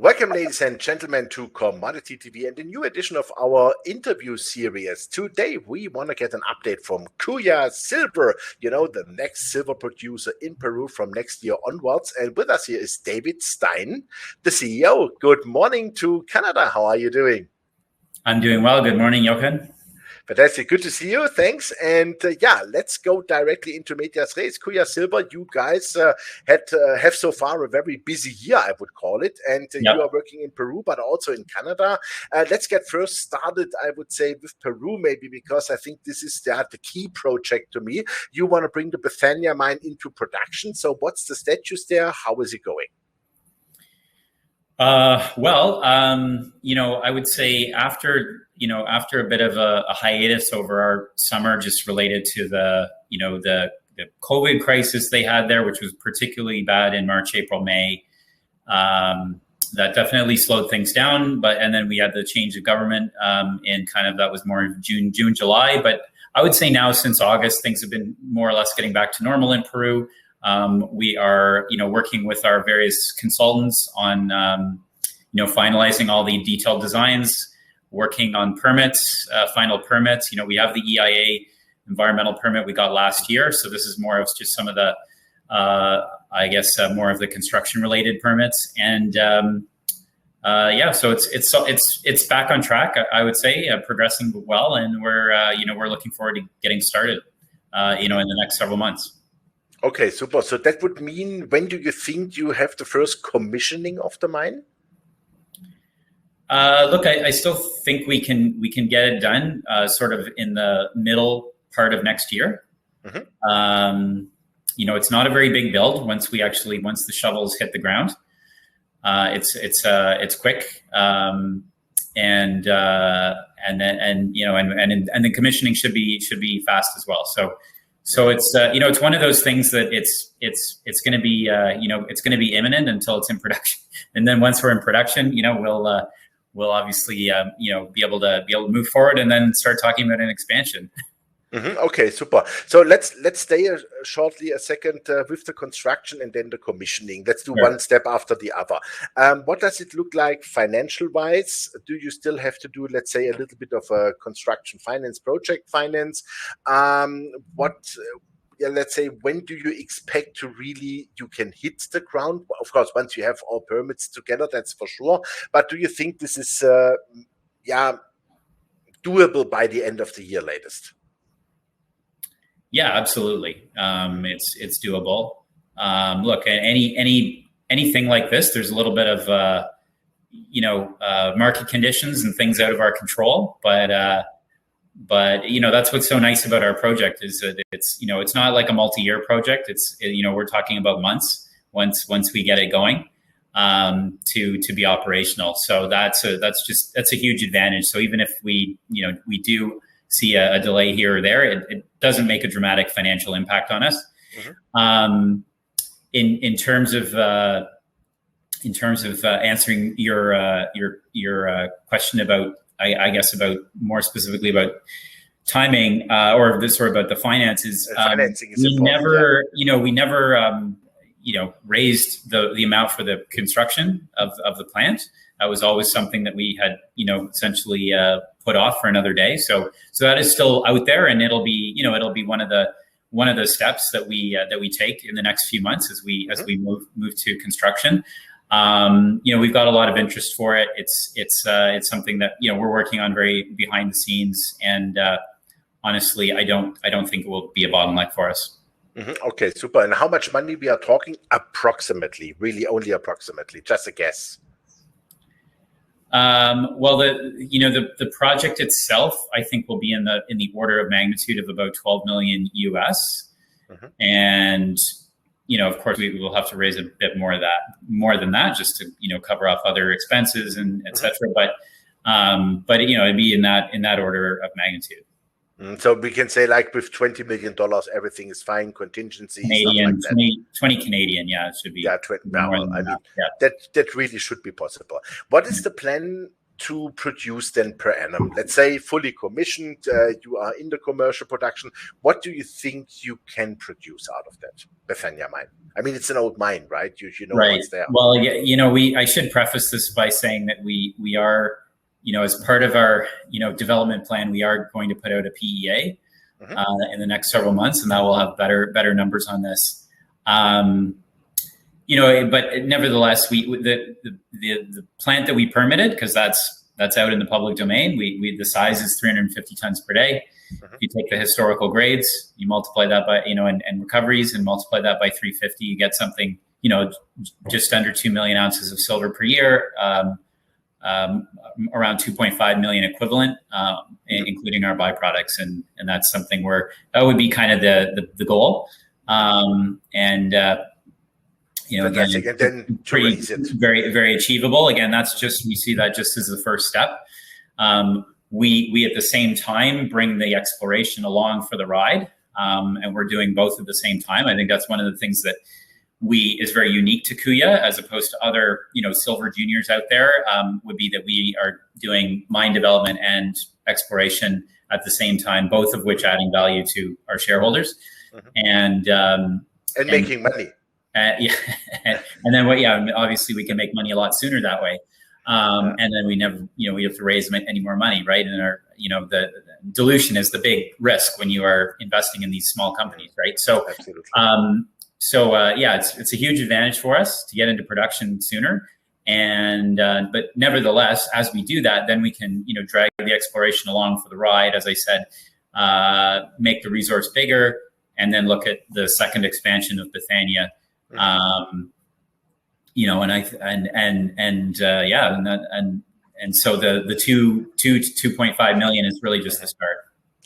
Welcome, ladies and gentlemen, to Commodity TV and a new edition of our interview series. Today, we want to get an update from Kuya Silver, the next silver producer in Peru from next year onwards. And with us here is David Stein, the CEO. Good morning to Canada. How are you doing? I'm doing well. Good morning, Jochen. Fantastic. Good to see you. Thanks. And let's go directly into medias res. Kuya Silver, you guys have so far a very busy year, I would call it. And you are working in Peru, but also in Canada. Let's get first started, I would say, with Peru, maybe, because I think this is the key project to me. You want to bring the Bethania mine into production. So what's the status there? How is it going? I would say after a bit of a hiatus over our summer, just related to the COVID crisis they had there, which was particularly bad in March, April, May, that definitely slowed things down. And then we had the change of government in that was more June, July. But I would say now, since August, things have been more or less getting back to normal in Peru. We are, working with our various consultants on, finalizing all the detailed designs, working on permits, final permits. We have the EIA environmental permit we got last year. So this is more of just some of the, more of the construction-related permits. And so it's back on track. I would say progressing well, and we're looking forward to getting started, in the next several months. Okay, super. So that would mean, when do you think you have the first commissioning of the mine? I still think we can get it done sort of in the middle part of next year. Mm-hmm. It's not a very big build once the shovels hit the ground. It's quick, and the commissioning should be fast as well. So it's it's one of those things that it's going to be it's going to be imminent until it's in production, and then once we're in production, we'll obviously be able to move forward and then start talking about an expansion. Mm-hmm. Okay, super. So let's stay shortly a second with the construction and then the commissioning. Let's do one step after the other. What does it look like financial wise? Do you still have to do, let's say, a little bit of a construction finance, project finance? Let's say, when do you expect to really, you can hit the ground? Of course, once you have all permits together, that's for sure. But do you think this is doable by the end of the year latest? Yeah, absolutely. It's doable. Look, anything like this, there's a little bit of market conditions and things out of our control, but that's what's so nice about our project, is that it's not like a multi-year project. It's we're talking about months once we get it going to be operational. So that's a huge advantage. So even if we do see a delay here or there, it doesn't make a dramatic financial impact on us. Mm-hmm. In terms of answering your question about, I guess, about more specifically about timing, or this sort of about the finances. Financing is we important. We never raised the amount for the construction of the plant. That was always something that we had, essentially put off for another day. So that is still out there, and it'll be one of the steps that we take in the next few months as we move to construction. We've got a lot of interest for it. It's something that we're working on very behind the scenes, and honestly, I don't think it will be a bottleneck for us. Mm-hmm. Okay, super. And how much money we are talking approximately? Really, only approximately, just a guess. The project itself, I think, will be in the order of magnitude of about $12 million US. Mm-hmm. And of course, we will have to raise a bit more than that, just to cover off other expenses and etc. Mm-hmm. But it'd be in that order of magnitude. So we can say, like, with $20 million, everything is fine. Contingencies, Canadian, like 20 Canadian, yeah, it should be. Yeah, that really should be possible. What is the plan to produce then per annum? Let's say fully commissioned, you are in the commercial production. What do you think you can produce out of that Bethania mine? I mean, it's an old mine, right? You know right. What's there. Well, I should preface this by saying that we are, as part of our, development plan, we are going to put out a PEA in the next several months, and that will have better numbers on this. But nevertheless, the plant that we permitted, because that's out in the public domain, the size is 350 tons per day. If you take the historical grades, you multiply that by, and recoveries, and multiply that by 350, you get something, just under 2 million ounces of silver per year, around 2.5 million equivalent, including our byproducts. And that's something that would be kind of the goal. Fantastic. Again, and then pretty, very, very achievable. Again, we see that just as the first step. We at the same time bring the exploration along for the ride, and we're doing both at the same time. I think that's one of the things that is very unique to Kuya, as opposed to other, silver juniors out there, would be that we are doing mine development and exploration at the same time, both of which adding value to our shareholders, and making money. And then obviously we can make money a lot sooner that way. And then we have to raise any more money, right? And the dilution is the big risk when you are investing in these small companies, right? So, absolutely. It's a huge advantage for us to get into production sooner. And but nevertheless, as we do that, then we can drag the exploration along for the ride. As I said, make the resource bigger, and then look at the second expansion of Bethania. And so the 2.5 million is really just the start.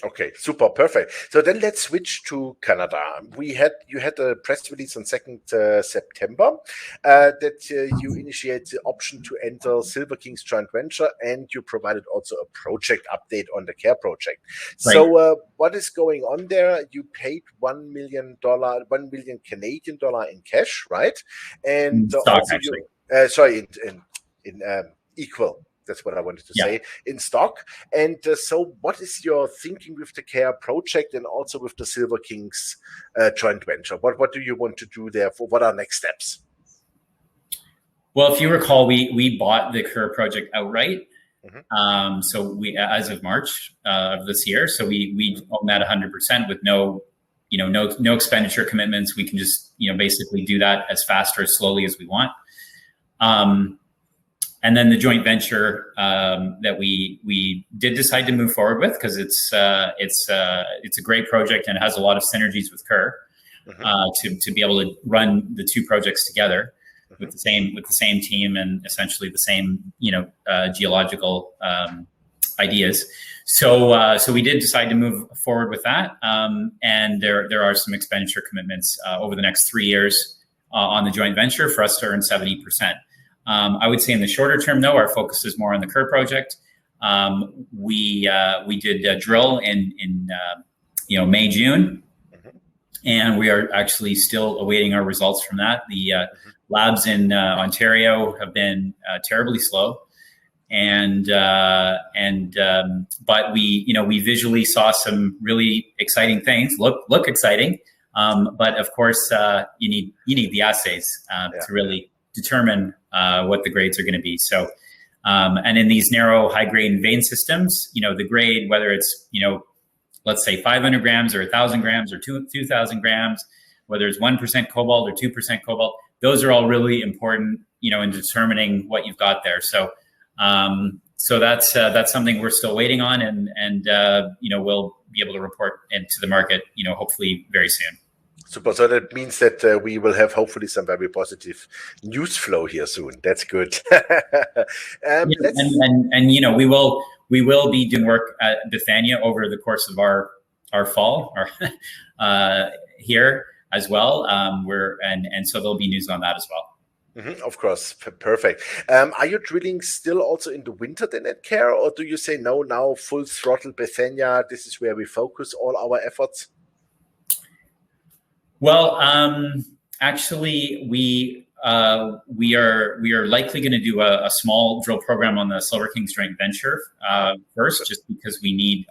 Okay, super, perfect. So then let's switch to Canada. You had a press release on 2nd September that you initiate the option to enter Silver King's joint venture, and you provided also a project update on the Kerr project. Right. So what is going on there? You paid $1 million Canadian dollar in cash, right? And stock, also in equal. That's what I wanted to say, in stock. And so what is your thinking with the Kerr project and also with the Silver King's joint venture? What do you want to do there? What are next steps? Well, if you recall, we bought the Kerr project outright. So we, as of March of this year, so we own that 100% with no expenditure commitments. We can just, basically do that as fast or as slowly as we want. And then the joint venture that we did decide to move forward with, because it's a great project and it has a lot of synergies with Kerr, to be able to run the two projects together with the same team and essentially the same geological ideas. So we did decide to move forward with that, and there are some expenditure commitments over the next 3 years on the joint venture for us to earn 70%. I would say in the shorter term, though, our focus is more on the Kerr project. We did a drill in May, June, and we are actually still awaiting our results from that. The labs in Ontario have been terribly slow, but we visually saw some really exciting things. Look exciting, but of course you need the assays to really determine what the grades are going to be. So, and in these narrow, high-grade vein systems, the grade, whether it's, let's say 500 grams or 1,000 grams or 2,000 grams, whether it's 1% cobalt or 2% cobalt, those are all really important, in determining what you've got there. So, that's something we're still waiting on, and we'll be able to report into the market, hopefully very soon. Super. So that means that we will have hopefully some very positive news flow here soon. That's good. We will be doing work at Bethania over the course of our fall here as well. So there'll be news on that as well. Of course, perfect. Are you drilling still also in the winter then at Kerr, or do you say no, now full throttle Bethania? This is where we focus all our efforts. Well, actually, we we are likely going to do a small drill program on the Silver Kings joint venture first, just because we need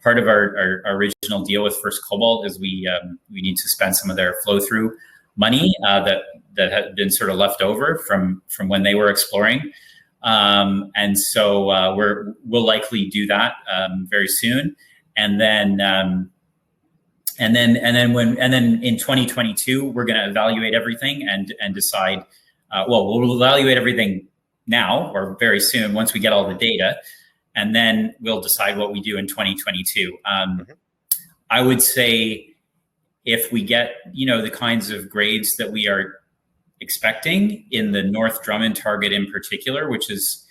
part of our original deal with First Cobalt is we need to spend some of their flow through money that had been sort of left over from when they were exploring. And so we'll likely do that very soon, and then in 2022 we're going to evaluate everything and decide. We'll evaluate everything now or very soon once we get all the data, and then we'll decide what we do in 2022. I would say if we get the kinds of grades that we are expecting in the North Drummond target in particular, which was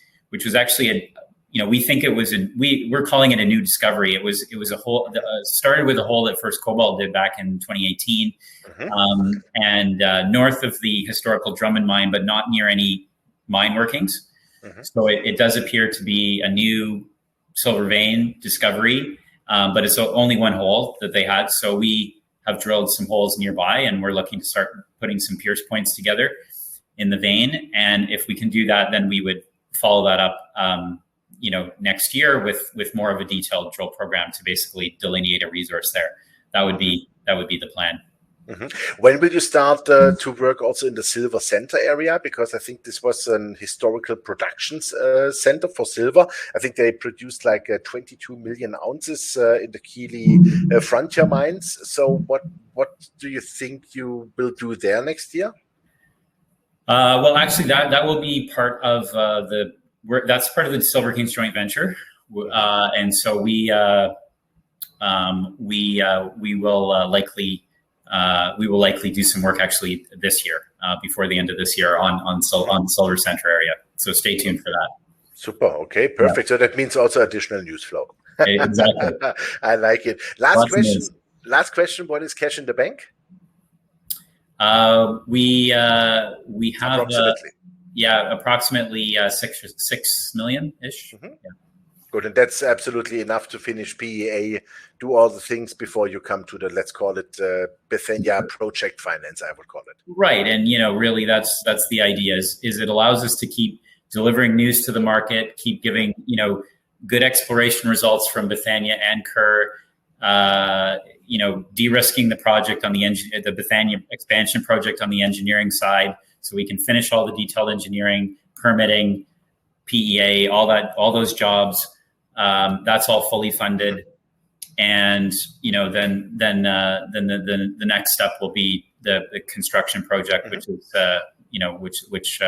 actually we think it was we're calling it a new discovery. It was a hole started with a hole that First Cobalt did back in 2018, and north of the historical Drummond mine, but not near any mine workings. So it does appear to be a new silver vein discovery, but it's only one hole that they had. So we have drilled some holes nearby, and we're looking to start putting some pierce points together in the vein. And if we can do that, then we would follow that up, next year with more of a detailed drill program to basically delineate a resource there. That would be the plan. When will you start to work also in the silver center area? Because I think this was an historical productions center for silver. I think they produced like 22 million ounces in the Keeley frontier mines. So what do you think you will do there next year? Well, actually, that will be part of that's part of the Silver Kings joint venture, and so we will likely do some work actually this year, before the end of this year on Silver Center area. So stay tuned for that. Super. Okay, perfect. Yeah. So that means also additional news flow. Exactly. I like it. Last question. What is cash in the bank? We have approximately 6 million ish. Yeah. Good, and that's absolutely enough to finish PEA, do all the things before you come to the, let's call it, Bethania project finance, I would call it. Right, and really that's the idea is it allows us to keep delivering news to the market, keep giving good exploration results from Bethania and Kerr, de-risking the project on the Bethania expansion project on the engineering side, so we can finish all the detailed engineering, permitting, PEA, all those jobs. That's all fully funded, and then the next step will be the construction project, which is which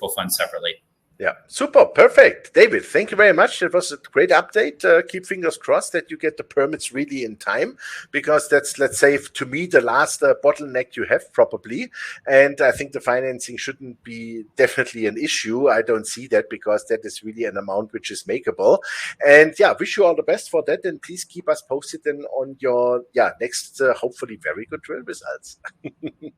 we'll fund separately. Yeah, super, perfect. David, thank you very much. It was a great update. Keep fingers crossed that you get the permits really in time, because that's, let's say, to me, the last bottleneck you have probably. And I think the financing shouldn't be definitely an issue. I don't see that, because that is really an amount which is makeable. And yeah, wish you all the best for that. And please keep us posted then on your next, hopefully very good drill results.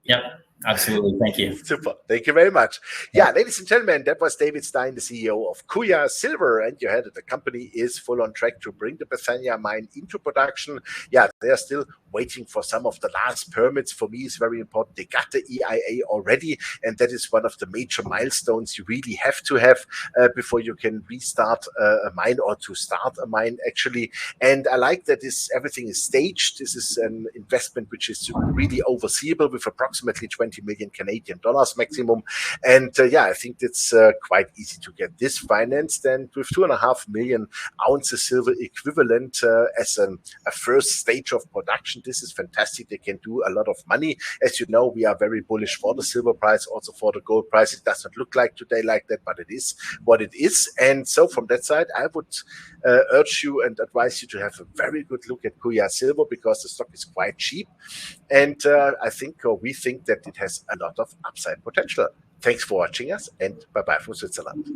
Yep, absolutely. Thank you. Super. Thank you very much. Yeah, ladies and gentlemen, that was David Stein, the CEO of Kuya Silver, and you heard it. The company is full on track to bring the Bethania mine into production. Yeah, they are still waiting for some of the last permits. For me, it's very important. They got the EIA already, and that is one of the major milestones you really have to have before you can restart a mine, or to start a mine actually. And I like that everything is staged. This is an investment which is really overseeable with approximately 20 million Canadian dollars maximum. And I think it's quite easy to get this financed, and with 2.5 million ounces silver equivalent as a first stage of production, this is fantastic. They can do a lot of money. As you know, we are very bullish for the silver price, also for the gold price. It does not look like today like that, but it is what it is. And so from that side, I would urge you and advise you to have a very good look at Kuya Silver, because the stock is quite cheap. And we think that it has a lot of upside potential. Thanks for watching us, and bye-bye from Switzerland.